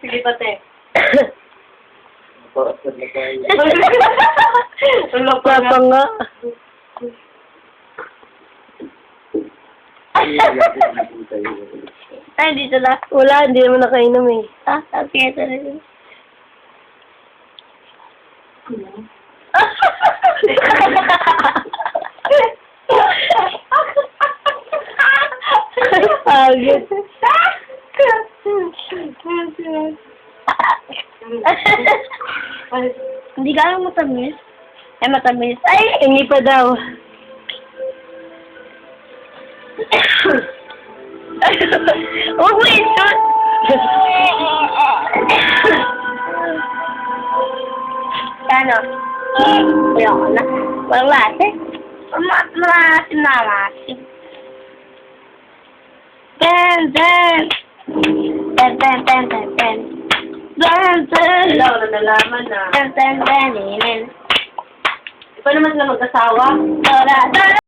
Sige pa, te. Wala pa nga. Ay, dito na. Wala, hindi naman nakainom eh. Ah, okay, ito na. Agad. Hindi ka lang matamis. Ay, matamis. Ay! Hindi pa daw. Huwag mo i-shoot! Ano? Ayoko na. Walang lase. Maasim na maasim. Ben! Ben! Ben, ben, ben, ben, ben. Ben, ben! Wala, wala nalaman na. Ben, ben, ben, ben. Di pa naman sila mag-asawa. Dora, Dora!